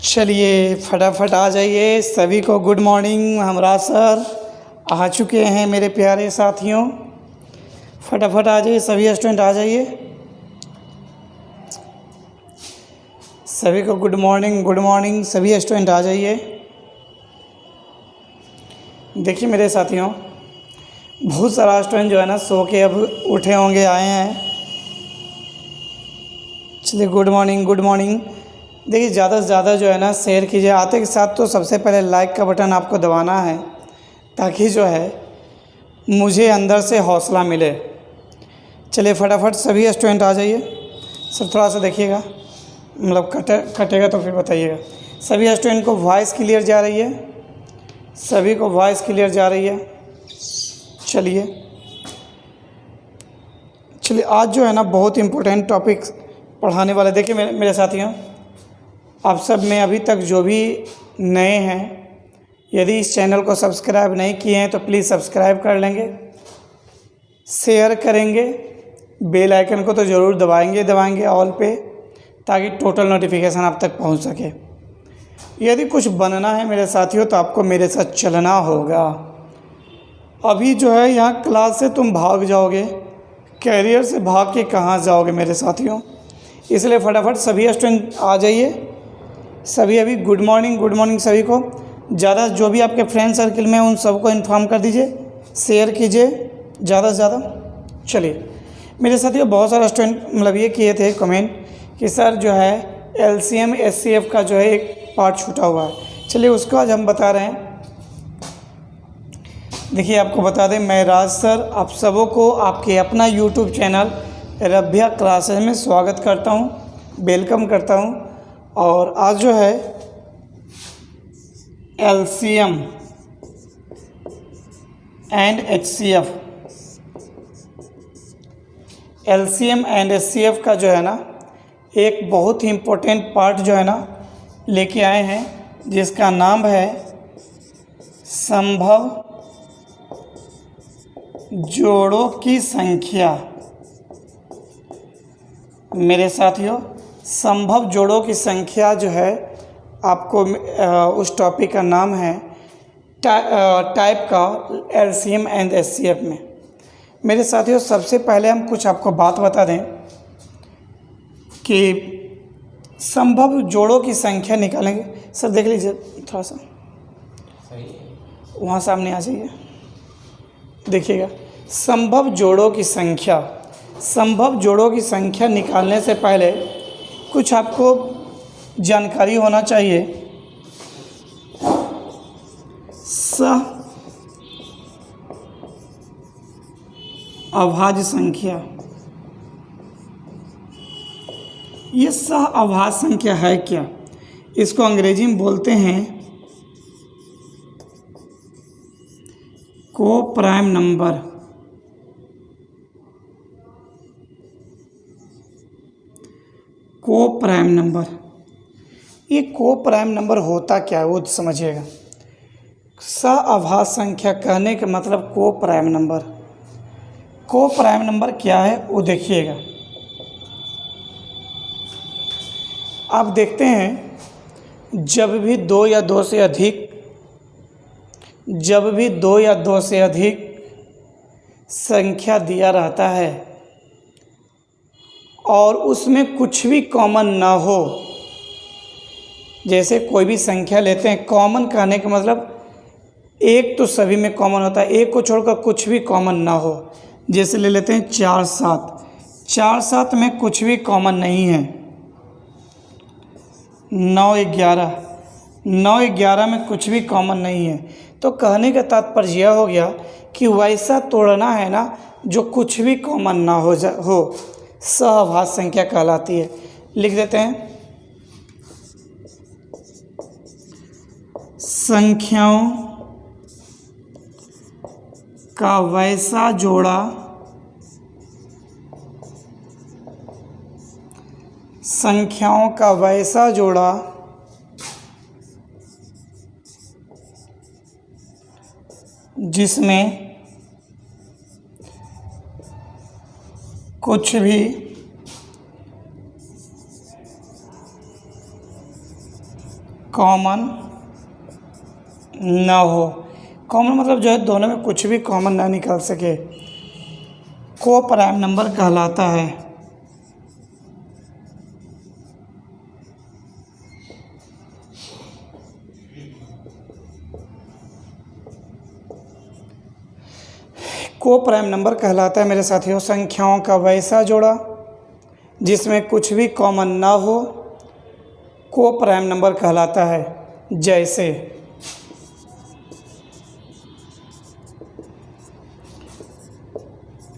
चलिए फटाफट आ जाइए। सभी को गुड मॉर्निंग। हमरा सर आ चुके हैं मेरे प्यारे साथियों। फटाफट आ जाइए, सभी स्टूडेंट आ जाइए। सभी को गुड मॉर्निंग सभी स्टूडेंट आ जाइए। देखिए मेरे साथियों, बहुत सारा स्टूडेंट जो है ना सो के अब उठे होंगे, आए हैं। चलिए गुड मॉर्निंग। देखिए ज़्यादा से ज़्यादा जो है ना शेयर कीजिए। आते के साथ तो सबसे पहले लाइक का बटन आपको दबाना है, ताकि जो है मुझे अंदर से हौसला मिले। चलिए फटाफट सभी स्टूडेंट आ जाइए। सर थोड़ा सा देखिएगा, मतलब कटेगा तो फिर बताइएगा। सभी स्टूडेंट को वॉइस क्लियर जा रही है? सभी को वॉइस क्लियर जा रही है? चलिए आज जो है ना बहुत इम्पोर्टेंट टॉपिक पढ़ाने वाले। देखिए मेरे साथियों, आप सब में अभी तक जो भी नए हैं, यदि इस चैनल को सब्सक्राइब नहीं किए हैं तो प्लीज़ सब्सक्राइब कर लेंगे, शेयर करेंगे, बेल आइकन को तो ज़रूर दबाएंगे ऑल पे, ताकि टोटल नोटिफिकेशन आप तक पहुंच सके। यदि कुछ बनना है मेरे साथियों तो आपको मेरे साथ चलना होगा। अभी जो है यहाँ क्लास से तुम भाग जाओगे, कैरियर से भाग के कहाँ जाओगे मेरे साथियों। इसलिए फटाफट सभी स्टूडेंट आ जाइए। सभी अभी गुड मॉर्निंग सभी को। ज़्यादा जो भी आपके फ्रेंड सर्किल में उन सबको इन्फॉर्म कर दीजिए, शेयर कीजिए ज़्यादा से ज़्यादा। चलिए मेरे साथियों, बहुत सारे स्टूडेंट मतलब ये किए थे कमेंट कि सर जो है LCM SCF का जो है एक पार्ट छूटा हुआ है। चलिए उसको आज हम बता रहे हैं। देखिए आपको बता दें, मैं राज सर आप सबों को आपके अपना YouTube चैनल रभ्या क्लासेस में स्वागत करता हूँ, वेलकम करता हूँ। और आज जो है LCM एंड HCF का जो है ना एक बहुत ही इम्पोर्टेंट पार्ट जो है ना लेके आए हैं, जिसका नाम है संभव जोड़ों की संख्या। मेरे साथियों, संभव जोड़ों की संख्या जो है आपको उस टॉपिक का नाम है टाइप का LCM एंड HCF में। मेरे साथियों, सबसे पहले हम कुछ आपको बात बता दें कि संभव जोड़ों की संख्या निकालेंगे। सर देख लीजिए थोड़ा सा, वहाँ सामने आ जाइए, देखिएगा। संभव जोड़ों की संख्या निकालने से पहले कुछ आपको जानकारी होना चाहिए। सहअभाज्य संख्या, ये सहअभाज्य संख्या है क्या? इसको अंग्रेजी में बोलते हैं को प्राइम नंबर। ये को प्राइम नंबर होता क्या है वो समझिएगा। सहअभाज्य संख्या कहने का मतलब को प्राइम नंबर क्या है वो देखिएगा। आप देखते हैं, जब भी दो या दो से अधिक संख्या दिया रहता है और उसमें कुछ भी कॉमन ना हो, जैसे कोई भी संख्या लेते हैं, कॉमन कहने का मतलब एक तो सभी में कॉमन होता है, एक को छोड़कर कुछ भी कॉमन ना हो। जैसे ले लेते हैं 4 7 में कुछ भी कॉमन नहीं है। 9 11 में कुछ भी कॉमन नहीं है। तो कहने का तात्पर्य यह हो गया कि वैसा तोड़ना है ना जो कुछ भी कॉमन ना हो सहअभाज्य संख्या कहलाती है। लिख देते हैं, संख्याओं का वैसा जोड़ा जिसमें कुछ भी कॉमन ना हो। कॉमन मतलब जो है दोनों में कुछ भी कॉमन ना निकल सके, को प्राइम नंबर कहलाता है। को प्राइम नंबर कहलाता है मेरे साथियों संख्याओं का वैसा जोड़ा जिसमें कुछ भी कॉमन ना हो, को प्राइम नंबर कहलाता है। जैसे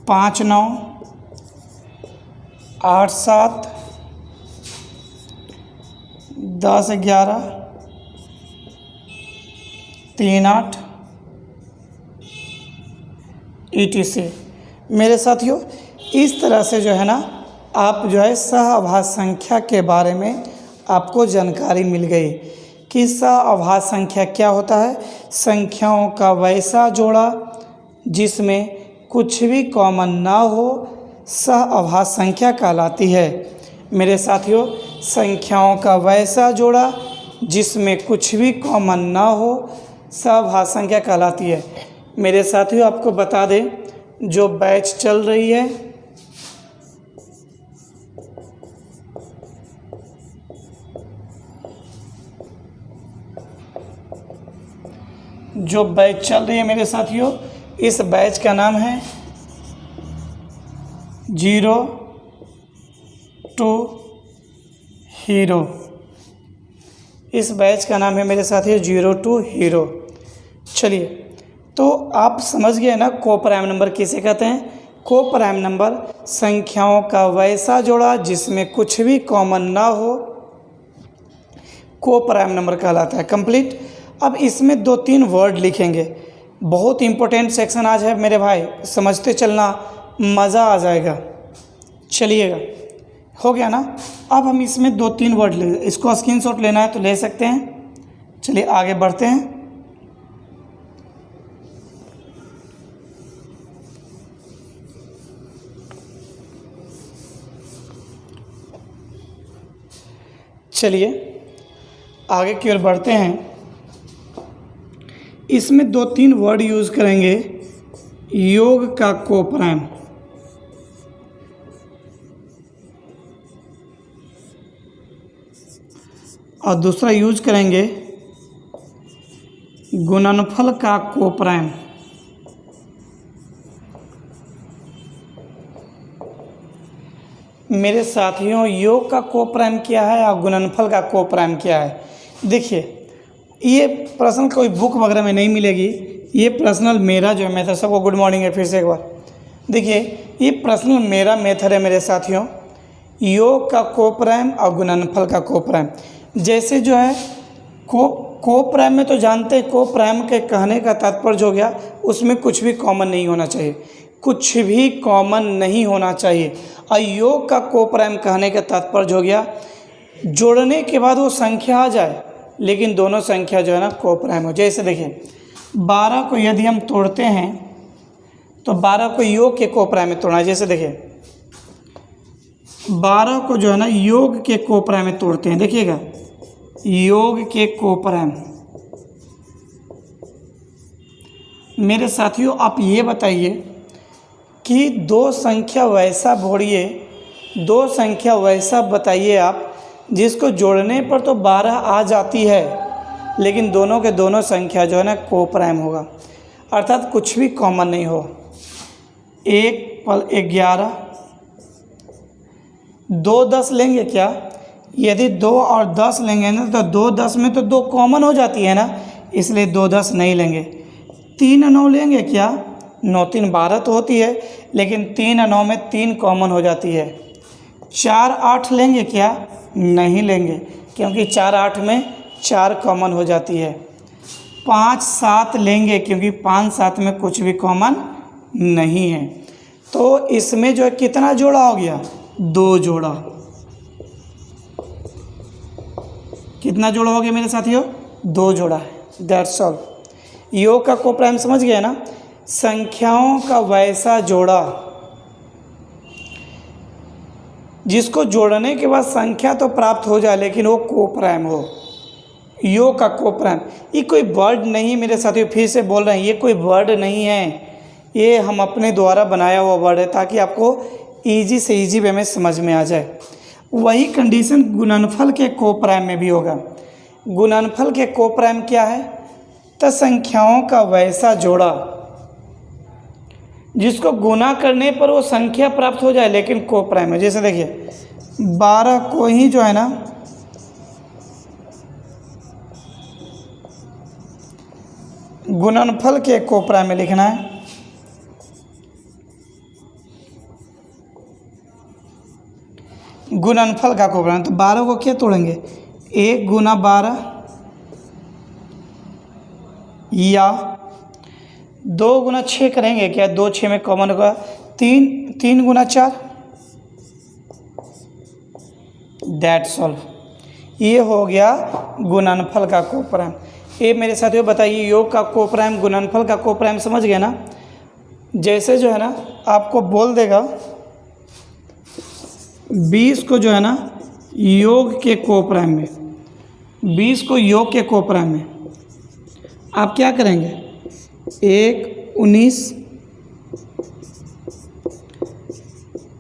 5 9 8 7 10 11 3 8 ETC। मेरे साथियों इस तरह से जो है ना आप जो है सहअभाज्य संख्या के बारे में आपको जानकारी मिल गई कि सहअभाज्य संख्या क्या होता है। संख्याओं का वैसा जोड़ा जिसमें कुछ भी कॉमन ना हो सहअभाज्य संख्या कहलाती है। मेरे साथियों संख्याओं का वैसा जोड़ा जिसमें कुछ भी कॉमन ना हो सहअभाज्य संख्या कहलाती है। मेरे साथियों आपको बता दें जो बैच चल रही है मेरे साथियों इस बैच का नाम है 0 to हीरो। इस बैच का नाम है मेरे साथियों 0 to हीरो। चलिए तो आप समझ गए ना को प्राइम नंबर किसे कहते हैं। को प्राइम नंबर संख्याओं का वैसा जोड़ा जिसमें कुछ भी कॉमन ना हो को प्राइम नंबर कहलाता है। कंप्लीट। अब इसमें 2-3 वर्ड लिखेंगे। बहुत इंपॉर्टेंट सेक्शन आज है मेरे भाई, समझते चलना, मज़ा आ जाएगा। चलिएगा हो गया ना। अब हम इसमें 2-3 वर्ड ले, इसको स्क्रीनशॉट लेना है तो ले सकते हैं। चलिए आगे बढ़ते हैं। चलिए आगे की ओर बढ़ते हैं। इसमें 2-3 वर्ड यूज़ करेंगे। योग का को प्राइम, और दूसरा यूज करेंगे गुणनफल का को प्राइम। मेरे साथियों योग का को प्राइम क्या है और गुणनफल का को प्राइम क्या है। देखिए ये प्रश्न कोई बुक वगैरह में नहीं मिलेगी, ये पर्सनल मेरा जो है मेथड। सबको गुड मॉर्निंग है फिर से एक बार। देखिए ये पर्सनल मेरा मेथड है मेरे साथियों, योग का को प्राइम और गुणनफल का को प्राइम। जैसे जो है को प्राइम में तो जानते हैं, को प्राइम के कहने का तात्पर्य हो गया उसमें कुछ भी कॉमन नहीं होना चाहिए, कुछ भी कॉमन नहीं होना चाहिए। और योग का को प्राइम कहने का तात्पर्य हो गया जोड़ने के बाद वो संख्या आ जाए लेकिन दोनों संख्या जो है ना को प्राइम हो। जैसे देखिए 12 को यदि हम तोड़ते हैं तो 12 को योग के को प्राइम में तोड़ना है। जैसे देखिए 12 को जो है ना योग के को प्राइम में तोड़ते हैं। देखिएगा योग के को प्राइम। मेरे साथियों आप ये बताइए कि दो संख्या वैसा बोलिए, दो संख्या वैसा बताइए आप जिसको जोड़ने पर तो 12 आ जाती है लेकिन दोनों के दोनों संख्या जो है ना को प्राइम होगा, अर्थात कुछ भी कॉमन नहीं हो। 1 पल 11, 2 10 लेंगे क्या? यदि 2 और 10 लेंगे ना तो 2 10 में तो 2 कॉमन हो जाती है ना, इसलिए 2 10 नहीं लेंगे। 3 9 लेंगे क्या? 9 3 12 तो होती है लेकिन 3 9 में 3 कॉमन हो जाती है। 4 8 लेंगे क्या? नहीं लेंगे क्योंकि 4 8 में 4 कॉमन हो जाती है। 5 7 लेंगे क्योंकि 5 7 में कुछ भी कॉमन नहीं है। तो इसमें जो है कितना जोड़ा हो गया? 2 जोड़ा। कितना जोड़ा हो गया मेरे साथियों? 2 जोड़ा है। That's all. योग का को प्राइम समझ गए ना? संख्याओं का वैसा जोड़ा जिसको जोड़ने के बाद संख्या तो प्राप्त हो जाए लेकिन वो को प्राइम हो, योग का कोप्राइम, ये कोई वर्ड नहीं मेरे साथियों, फिर से बोल रहे हैं, ये कोई वर्ड नहीं है, ये हम अपने द्वारा बनाया हुआ वर्ड है ताकि आपको ईजी से ईजी वे में समझ में आ जाए। वही कंडीशन गुणनफल के कोप्राइम में भी होगा। गुणनफल के कोप्राइम क्या है? तो संख्याओं का वैसा जोड़ा जिसको गुना करने पर वो संख्या प्राप्त हो जाए लेकिन कोप्राइम है। जैसे देखिए 12 को ही जो है ना गुणनफल के कोप्राइम में लिखना है। गुणनफल का कोप्राइम, तो 12 को क्या तोड़ेंगे? 1 गुना 12 या 2 गुना 6 करेंगे क्या? 2 6 में कॉमन होगा, 3 गुना 4, दैट्स ऑल। ये हो गया गुणनफल का कोप्राइम। ये मेरे साथियों बताइए, योग का कोप्राइम गुणनफल का कोप्राइम समझ गए ना? जैसे जो है ना आपको बोल देगा 20 को जो है ना योग के कोप्राइम में, 20 को योग के कोप्राइम में आप क्या करेंगे? 1 19,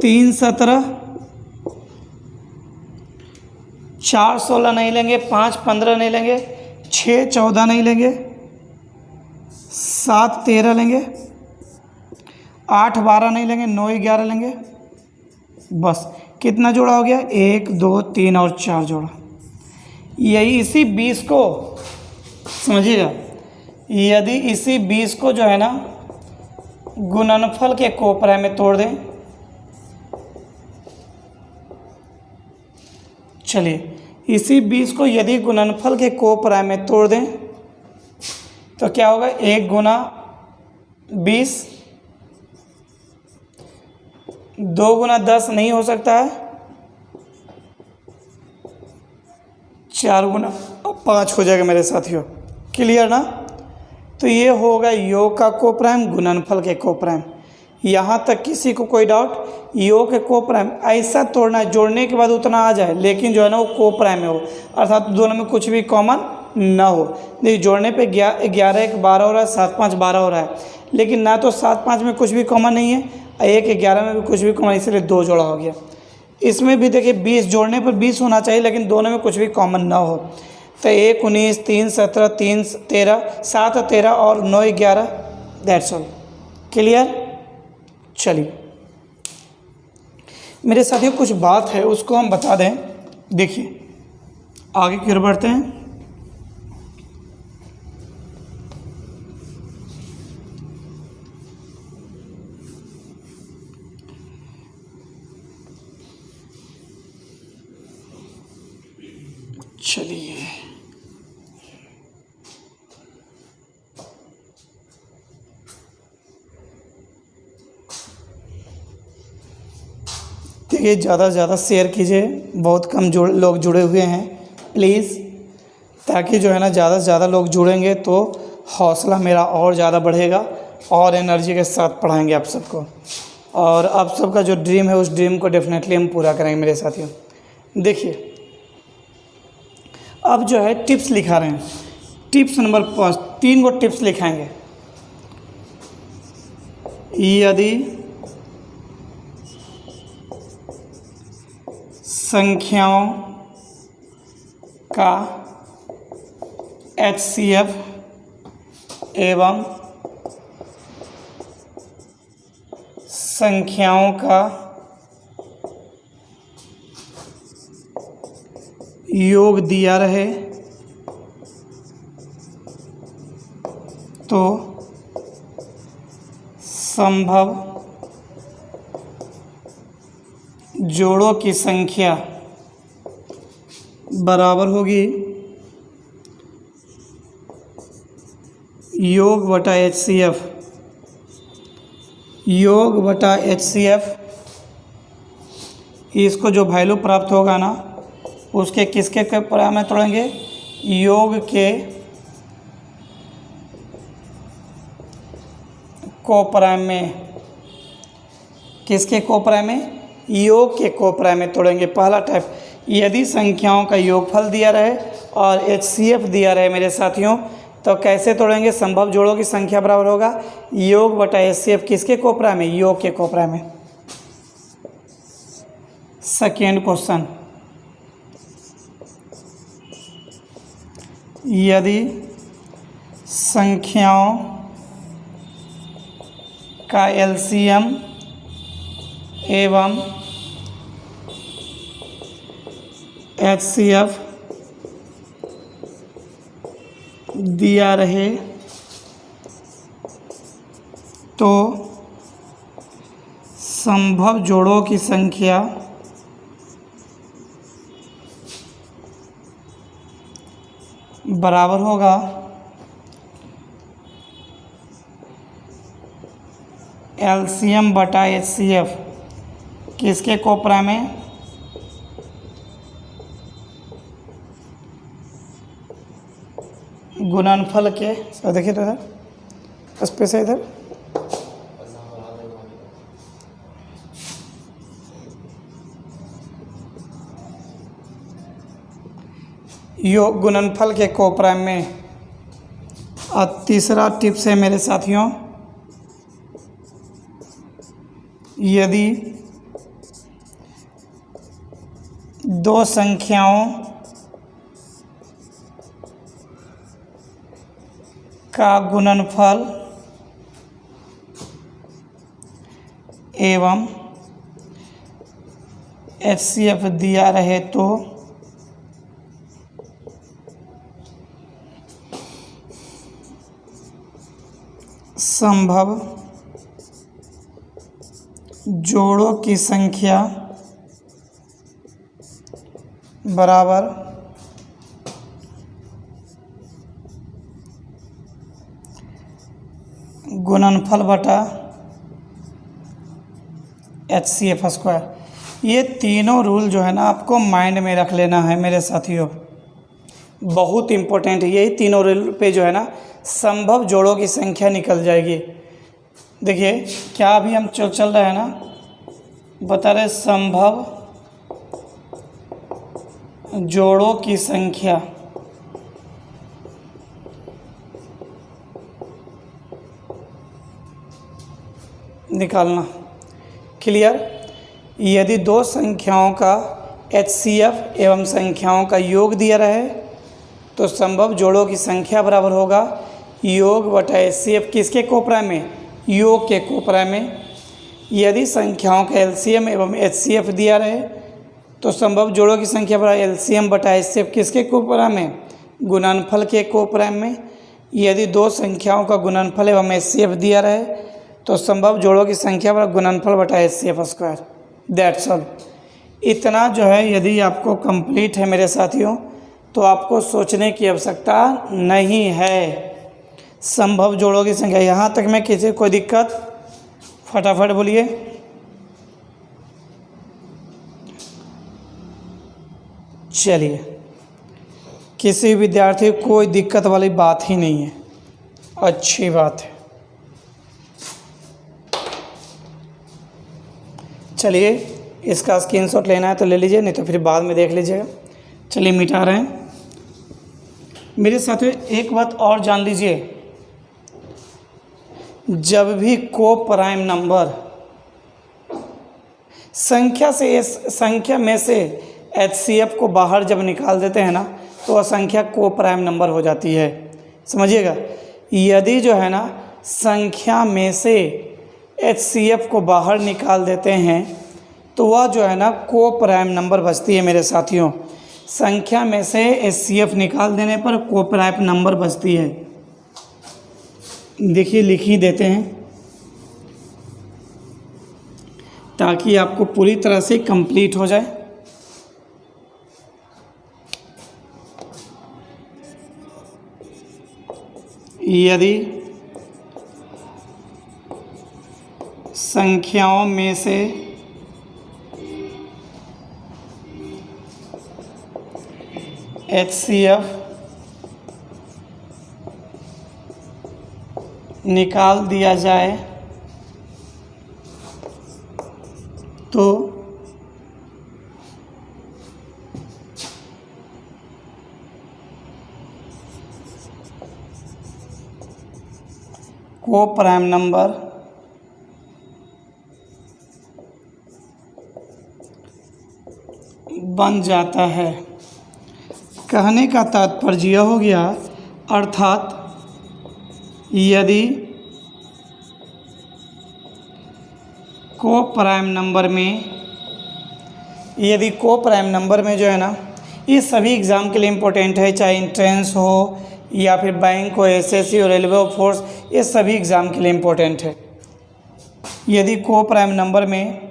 3 17, 4 16 नहीं लेंगे, 5 15 नहीं लेंगे, 6 14 नहीं लेंगे, 7 13 लेंगे, 8 12 नहीं लेंगे, 9 11 लेंगे। बस कितना जोड़ा हो गया? 1 2 3 और 4 जोड़ा। यही इसी 20 को समझिएगा, यदि इसी 20 को जो है ना गुणनफल के कोप्राइम में तोड़ दें, चलिए इसी 20 को यदि गुणनफल के कोप्राइम में तोड़ दें तो क्या होगा? 1 गुना 20, 2 गुना 10 नहीं हो सकता है, 4 गुना 5 हो जाएगा मेरे साथियों। क्लियर ना? तो ये होगा योग का कोप्राइम गुणनफल के कोप्राइम। यहाँ तक किसी को कोई डाउट? योग के कोप्राइम ऐसा तोड़ना है जोड़ने के बाद उतना आ जाए लेकिन जो है ना वो कोप्राइम में हो, अर्थात दोनों में कुछ भी कॉमन ना हो। देखिए जोड़ने पे 11 1 12 हो रहा है, 7 5 12 हो रहा है, लेकिन ना तो 7 5 में कुछ भी कॉमन नहीं है, 1 11 में भी कुछ भी कॉमन, इसलिए 2 जोड़ा हो गया। इसमें भी देखिए 20 जोड़ने पर 20 होना चाहिए लेकिन दोनों में कुछ भी कॉमन ना हो, तो 1 19, 3 17, 3 13, 7 13 और 9 11, दैट्स ऑल। क्लियर? चलिए मेरे साथियों कुछ बात है उसको हम बता दें। देखिए आगे की ओर बढ़ते हैं। चलिए देखिए ज़्यादा से ज़्यादा शेयर कीजिए, बहुत कम लोग जुड़े हुए हैं प्लीज़, ताकि जो है ना ज़्यादा से ज़्यादा लोग जुड़ेंगे तो हौसला मेरा और ज़्यादा बढ़ेगा और एनर्जी के साथ पढ़ाएंगे आप सबको, और आप सबका जो ड्रीम है उस ड्रीम को डेफिनेटली हम पूरा करेंगे मेरे साथियों। देखिए अब जो है टिप्स लिखा रहे हैं, टिप्स नंबर 5, 3 को टिप्स लिखाएंगे। यदि संख्याओं का HCF एवं संख्याओं का योग दिया रहे तो संभव जोड़ों की संख्या बराबर होगी योग बटा HCF, योग बटा HCF। इसको जो वैल्यू प्राप्त होगा ना उसके किसके कोप्राइम में तोड़ेंगे? योग के कोप्राइम में। किसके कोप्राइम में? योग के कोप्राइम में तोड़ेंगे। पहला टाइप यदि संख्याओं का योगफल दिया रहे और HCF दिया रहे मेरे साथियों, तो कैसे तोड़ेंगे? संभव जोड़ों की संख्या बराबर होगा योग बटा HCF किसके कोपरा में? योग के कोपरा में। सेकेंड क्वेश्चन, यदि संख्याओं का LCM एवं HCF दिया रहे तो संभव जोड़ों की संख्या बराबर होगा LCM बटा HCF किसके कोपरा में? गुणनफल के। सर देखिए तो इधर स्पेस है, इधर योग गुणनफल के कोपरा में। और तीसरा टिप्स है मेरे साथियों, यदि दो संख्याओं का गुणनफल एवं HCF दिया रहे तो संभव जोड़ों की संख्या बराबर गुणनफल बटा HCF स्क्वायर। ये तीनों रूल जो है ना आपको माइंड में रख लेना है मेरे साथियों, बहुत इम्पोर्टेंट है। यही तीनों रूल पे जो है ना संभव जोड़ों की संख्या निकल जाएगी। देखिए क्या अभी हम चल रहे हैं ना, बता रहे संभव जोड़ों की संख्या निकालना। क्लियर? यदि दो संख्याओं का HCF एवं संख्याओं का योग दिया रहे तो संभव जोड़ों की संख्या बराबर होगा योग बटा HCF किसके कोपरा में? योग के कोपरा में। यदि संख्याओं का LCM एवं HCF दिया रहे तो संभव जोड़ों की संख्या बराबर LCM बटा HCF किसके कोपरा में? गुणनफल के कोपरा में। यदि दो संख्याओं का गुणनफल एवं HCF दिया रहे तो संभव जोड़ों की संख्या बराबर गुणनफल बटा HCF स्क्वायर। That's all. इतना जो है यदि आपको कंप्लीट है मेरे साथियों तो आपको सोचने की आवश्यकता नहीं है। संभव जोड़ों की संख्या, यहाँ तक में किसी कोई दिक्कत? फटाफट बोलिए। चलिए, किसी विद्यार्थी को कोई दिक्कत वाली बात ही नहीं है, अच्छी बात है। चलिए, इसका स्क्रीनशॉट लेना है तो ले लीजिए, नहीं तो फिर बाद में देख लीजिएगा। चलिए मिटा रहे हैं। मेरे साथियों एक बात और जान लीजिए, जब भी को प्राइम नंबर संख्या में से HCF को बाहर जब निकाल देते हैं ना तो वह संख्या को प्राइम नंबर हो जाती है। समझिएगा, यदि जो है ना संख्या में से HCF को बाहर निकाल देते हैं तो वह जो है ना को प्राइम नंबर बचती है मेरे साथियों। संख्या में से HCF निकाल देने पर को प्राइम नंबर बचती है। देखिए लिख ही देते हैं ताकि आपको पूरी तरह से कंप्लीट हो जाए। यदि संख्याओं में से HCF निकाल दिया जाए तो को प्राइम नंबर बन जाता है। कहने का तात्पर्य यह हो गया, अर्थात यदि को प्राइम नंबर में जो है ना, ये सभी एग्ज़ाम के लिए इम्पोर्टेंट है, चाहे इंट्रेंस हो या फिर बैंक हो, एसएससी हो, रेलवे हो, फोर्स, ये सभी एग्ज़ाम के लिए इम्पोर्टेंट है। यदि को प्राइम नंबर में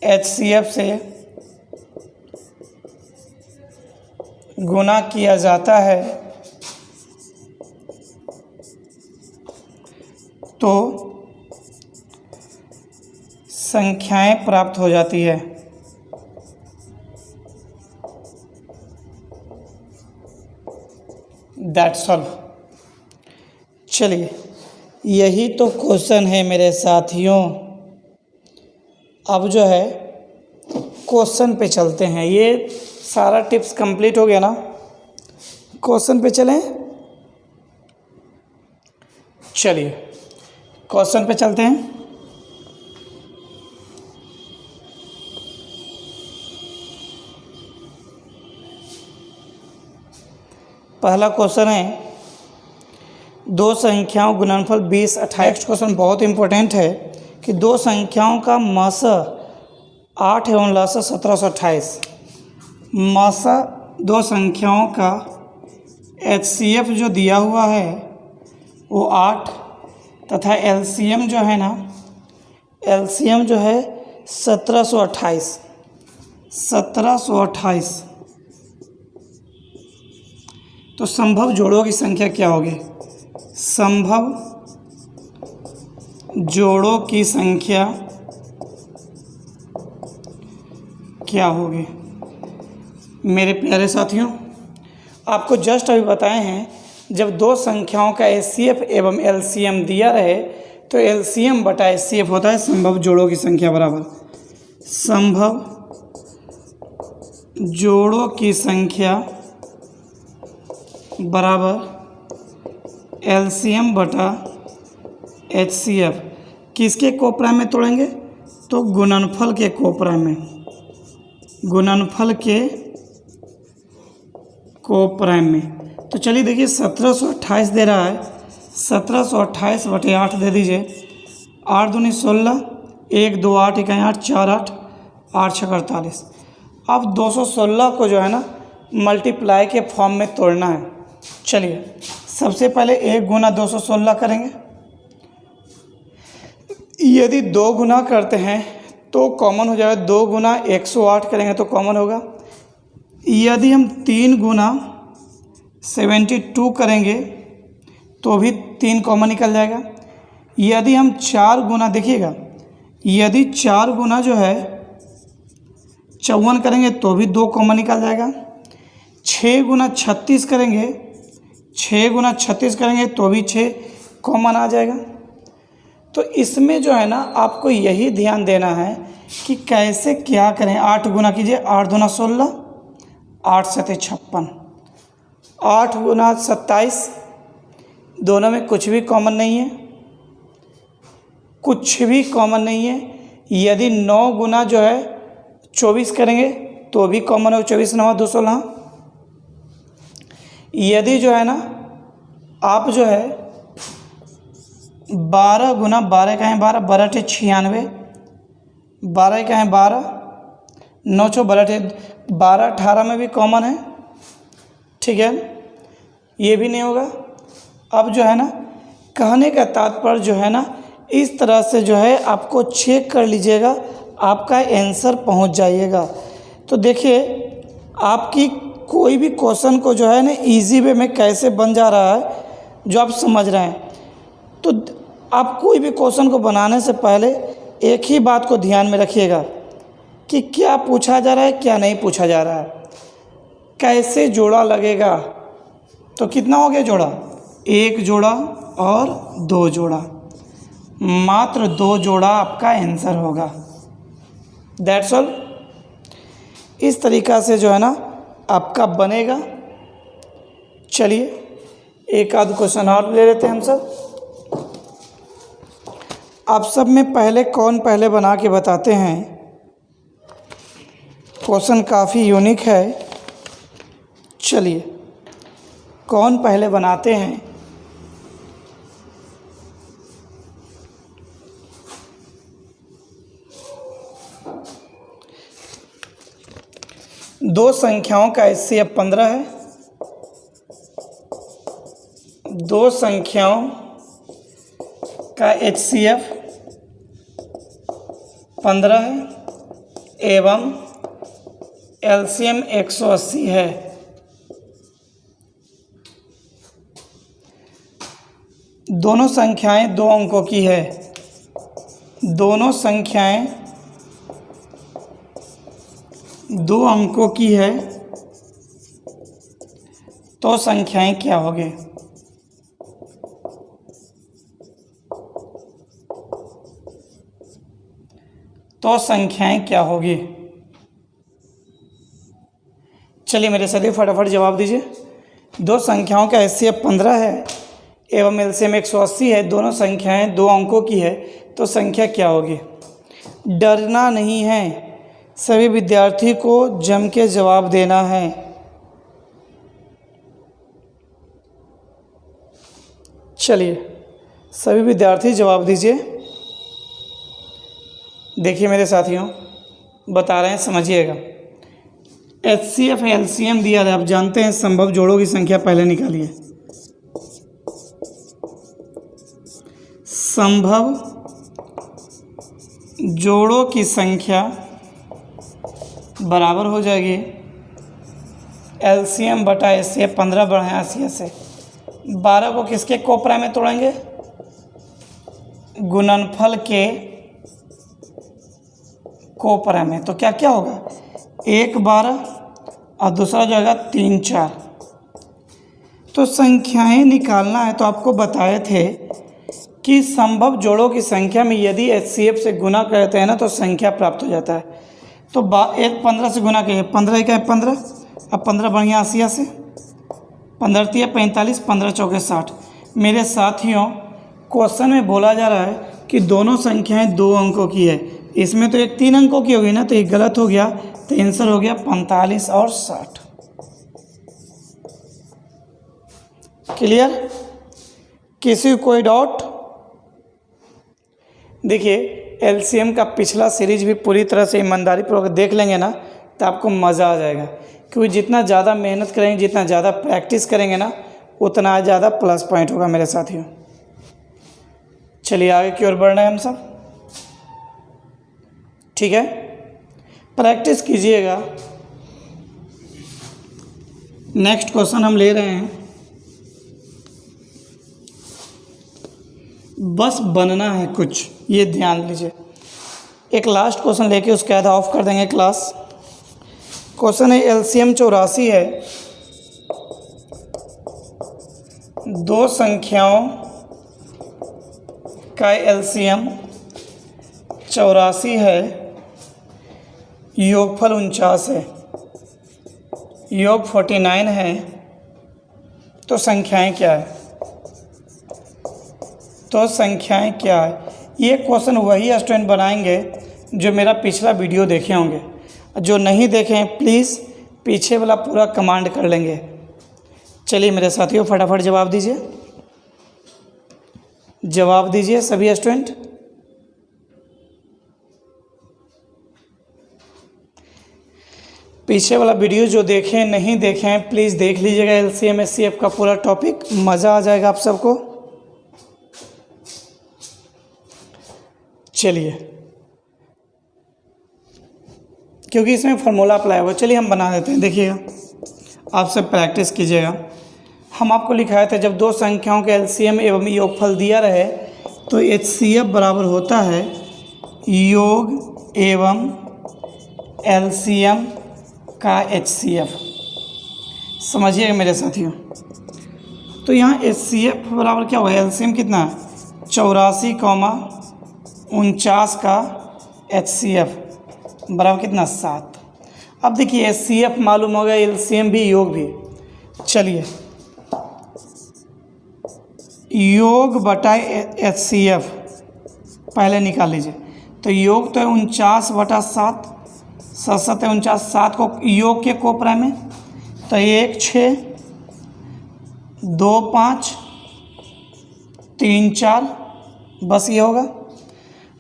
HCF से गुना किया जाता है तो संख्याएं प्राप्त हो जाती है। That's all. चलिए, यही तो क्वेश्चन है मेरे साथियों। अब जो है क्वेश्चन पे चलते हैं। ये सारा टिप्स कंप्लीट हो गया ना, क्वेश्चन पे चलें। चलिए क्वेश्चन पे चलते हैं। पहला क्वेश्चन है, दो संख्याओं गुणनफल 20, 28। क्वेश्चन बहुत इंपॉर्टेंट है कि दो संख्याओं का मसा 8 एवं लसा 1728। मसा दो संख्याओं का HCF जो दिया हुआ है वो 8 तथा LCM जो है ना, LCM जो है 1728। 1728 तो संभव जोड़ों की संख्या क्या होगी? संभव जोड़ों की संख्या क्या होगी? मेरे प्यारे साथियों, आपको जस्ट अभी बताए हैं, जब दो संख्याओं का HCF एवं LCM दिया रहे तो LCM बटा HCF होता है संभव जोड़ों की संख्या बराबर संभव जोड़ों की संख्या बराबर LCM बटा HCF। किसके कोपराइम में तोड़ेंगे? तो गुणनफल के कोपराइम में, गुणनफल के कोपराइम में। तो चलिए देखिए, 1728 दे रहा है, 1728 बटे 8 दे दीजिए। 8 दूनी 16, 1 2 8 1 8 4 8 8 6 48। अब 216 को जो है ना मल्टीप्लाई के फॉर्म में तोड़ना है। चलिए सबसे पहले 1 गुना 216 करेंगे। यदि 2 गुना करते हैं तो कॉमन हो जाएगा, 2 गुना 108 करेंगे तो कॉमन होगा। यदि हम 3 गुना 72 करेंगे तो भी 3 कॉमन निकल जाएगा। यदि हम 4 गुना, देखिएगा, यदि 4 गुना जो है 54 करेंगे तो भी 2 कॉमन निकल जाएगा। 6 गुना 36 करेंगे, 6 गुना 36 करेंगे तो भी 6 कॉमन आ जाएगा। तो इसमें जो है ना आपको यही ध्यान देना है कि कैसे क्या करें। 8 गुना कीजिए, 8 दूना 16, 8 सते 56, 8 गुना 27, दोनों में कुछ भी कॉमन नहीं है, कुछ भी कॉमन नहीं है। यदि 9 गुना जो है 24 करेंगे तो भी कॉमन हो, 24 9 216। यदि जो है ना आप जो है 12 गुना 12 का है 12, 12 टे 96, 12 का है 12, 9 छो 12 टे 12, 18 में भी कॉमन है, ठीक है, ये भी नहीं होगा। अब जो है ना कहने का तात्पर्य जो है ना, इस तरह से जो है आपको चेक कर लीजिएगा, आपका आंसर पहुंच जाइएगा। तो देखिए आपकी कोई भी क्वेश्चन को जो है ना इजी वे में कैसे बन जा रहा है, जो आप समझ रहे हैं। तो आप कोई भी क्वेश्चन को बनाने से पहले एक ही बात को ध्यान में रखिएगा कि क्या पूछा जा रहा है, क्या नहीं पूछा जा रहा है, कैसे जोड़ा लगेगा। तो कितना हो गया जोड़ा? 1 जोड़ा और 2 जोड़ा, मात्र 2 जोड़ा आपका आंसर होगा। That's all. इस तरीक़ा से जो है ना आपका बनेगा। चलिए एक आध क्वेश्चन और ले लेते हैं हम सब। आप सब में पहले कौन पहले बना के बताते हैं? क्वेश्चन काफ़ी यूनिक है। चलिए, कौन पहले बनाते हैं? दो संख्याओं का HCF 15 है। दो संख्याओं का HCF 15 है एवं LCM 180 है। दोनों संख्याएं दो अंकों की है। दोनों संख्याएं दो अंकों की है, तो संख्याएं क्या होगी? तो संख्याएं क्या होगी? चलिए मेरे साथ फटाफट जवाब दीजिए। दो संख्याओं का HCF 15 है एवं LCM 180 है। दोनों संख्याएं दो अंकों की है, तो संख्या क्या होगी? डरना नहीं है, सभी विद्यार्थी को जम के जवाब देना है। चलिए सभी विद्यार्थी जवाब दीजिए। देखिए मेरे साथियों, बता रहे हैं, समझिएगा। HCF LCM दिया है, आप जानते हैं संभव जोड़ों की संख्या पहले निकालिए। संभव जोड़ों की संख्या बराबर हो जाएगी LCM बटा HCF 15 बढ़ाएं 80 से। 12 को किसके कोपरा में तोड़ेंगे? गुणनफल के कोपरा में। तो क्या क्या होगा? 1 12 और दूसरा जो होगा 3 4। तो संख्याएं निकालना है, तो आपको बताए थे कि संभव जोड़ों की संख्या में यदि HCF से गुना करते हैं ना, तो संख्या प्राप्त हो जाता है। तो 15 से गुना करिए, 15 का है 15, अब 15 बढ़िया 80 से, 15 3 45, 15 4 60। मेरे साथियों, क्वेश्चन में बोला जा रहा है कि दोनों संख्याएं दो अंकों की है। इसमें तो एक 3 अंकों की होगी ना, तो ये गलत हो गया। तो आंसर हो गया 45 और 60। क्लियर? किसी को कोई डाउट? देखिए LCM का पिछला सीरीज भी पूरी तरह से ईमानदारी पूर्वक देख लेंगे ना, तो आपको मज़ा आ जाएगा। क्योंकि जितना ज़्यादा मेहनत करेंगे, जितना ज़्यादा प्रैक्टिस करेंगे ना, उतना ज़्यादा प्लस पॉइंट होगा मेरे साथियों। चलिए आगे की ओर बढ़ रहे हैं हम सब। ठीक है, प्रैक्टिस कीजिएगा। नेक्स्ट क्वेश्चन हम ले रहे हैं। बस बनना है कुछ, ये ध्यान लीजिए। एक लास्ट क्वेश्चन लेके उसके बाद ऑफ कर देंगे क्लास। क्वेश्चन है LCM 84 है। दो संख्याओं का LCM 84 है, योगफल 49 है, योग 49 है, तो संख्याएं क्या है? तो संख्याएं क्या है? ये क्वेश्चन वही स्टूडेंट बनाएंगे जो मेरा पिछला वीडियो देखे होंगे। जो नहीं देखे हैं प्लीज़ पीछे वाला पूरा कमांड कर लेंगे। चलिए मेरे साथियों, फटाफट जवाब दीजिए। जवाब दीजिए सभी स्टूडेंट। पीछे वाला वीडियो जो देखें नहीं देखें प्लीज़ देख लीजिएगा। LCM HCF का पूरा टॉपिक, मज़ा आ जाएगा आप सबको। चलिए, क्योंकि इसमें फार्मूला अप्लाई होगा, चलिए हम बना देते हैं। देखिएगा, आप सब प्रैक्टिस कीजिएगा। हम आपको लिखाए थे जब दो संख्याओं के LCM एवं योगफल दिया रहे तो HCF बराबर होता है योग एवं LCM का HCF। समझिएगा मेरे साथियों। तो यहाँ HCF बराबर क्या होगा? LCM कितना है? 84,49 का HCF बराबर कितना? 7। अब देखिए HCF मालूम होगा, LCM भी, योग भी। चलिए योग बटा HCF पहले निकाल लीजिए। तो योग तो है 49/7, 7 है 49, 7 को योग के कोपरा में, तो 1 6 2 5 3 4, बस ये होगा।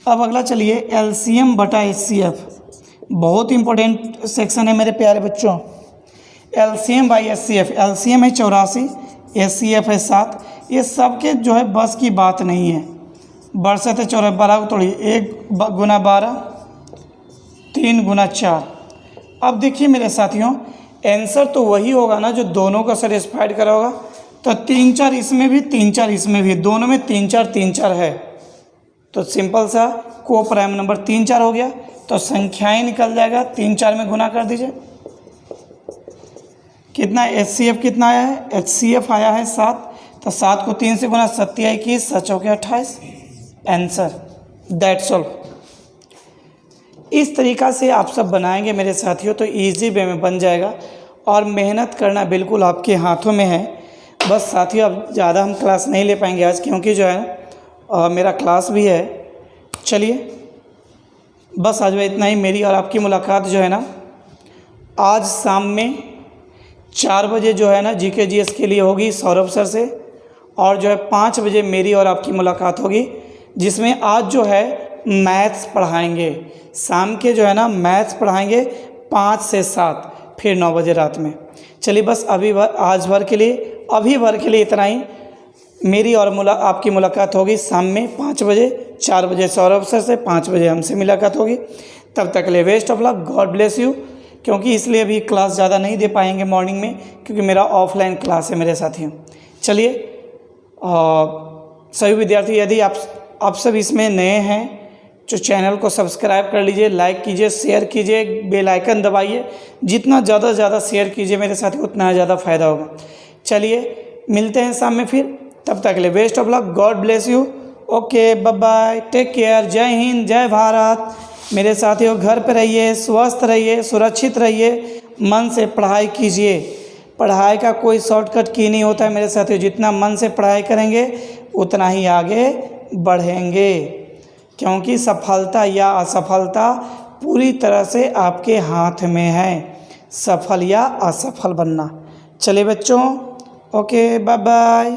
अब अगला चलिए LCM बटा HCF, बहुत इंपॉर्टेंट सेक्शन है मेरे प्यारे बच्चों। LCM बाई HCF, LCM है 84, HCF है 7। ये सब के जो है बस की बात नहीं है। बरसत है 14, 12 को तोड़िए, 1 गुना 12, 3 गुना 4। अब देखिए मेरे साथियों, आंसर तो वही होगा ना जो दोनों का सेटिस्फाइड करा होगा। तो 3 4 इसमें भी, 3 4 इसमें भी, दोनों में 3 4 है। तो सिंपल सा को प्राइम नंबर 3 4 हो गया। तो संख्याएं निकल जाएगा, 3 4 में गुना कर दीजिए। कितना HCF कितना आया है? HCF आया है 7। तो 7 को 3 से गुना, 7 21, 7 चौके 28, आंसर। That's all. इस तरीक़ा से आप सब बनाएंगे मेरे साथियों तो इजी वे में बन जाएगा। और मेहनत करना बिल्कुल आपके हाथों में है। बस साथियों, अब ज़्यादा हम क्लास नहीं ले पाएंगे आज, क्योंकि जो है मेरा क्लास भी है। चलिए बस आज इतना ही। मेरी और आपकी मुलाकात जो है ना आज शाम में 4 बजे जो है ना GK GS के लिए होगी सौरभ सर से। और जो है 5 बजे मेरी और आपकी मुलाकात होगी, जिसमें आज जो है मैथ्स पढ़ाएंगे। शाम के जो है ना मैथ्स पढ़ाएंगे 5 से 7, फिर 9 बजे रात में। चलिए बस आज भर के लिए इतना ही। मेरी और आपकी मुलाकात होगी शाम में 5 बजे, 4 बजे सौरभ सर से, 5 बजे हमसे मुलाकात होगी। तब तक के लिए best of luck, God bless you. क्योंकि इसलिए अभी क्लास ज़्यादा नहीं दे पाएंगे मॉर्निंग में, क्योंकि मेरा ऑफलाइन क्लास है मेरे साथियों। चलिए सभी विद्यार्थी, यदि आप सब इसमें नए हैं तो चैनल को सब्सक्राइब कर लीजिए, लाइक कीजिए, शेयर कीजिए, बेल आइकन दबाइए। जितना ज़्यादा से ज़्यादा शेयर कीजिए मेरे साथी, उतना ज़्यादा फ़ायदा होगा। चलिए मिलते हैं शाम में फिर। तब तक के लिए best of luck, God bless you. Okay, bye bye, take care. जय हिंद, जय भारत। मेरे साथियों, घर पर रहिए, स्वस्थ रहिए, सुरक्षित रहिए, मन से पढ़ाई कीजिए। पढ़ाई का कोई शॉर्टकट की नहीं होता है मेरे साथियों। जितना मन से पढ़ाई करेंगे उतना ही आगे बढ़ेंगे, क्योंकि सफलता या असफलता पूरी तरह से आपके हाथ में है, सफल या असफल बनना। चलिए बच्चों, ओके, बाय बाय।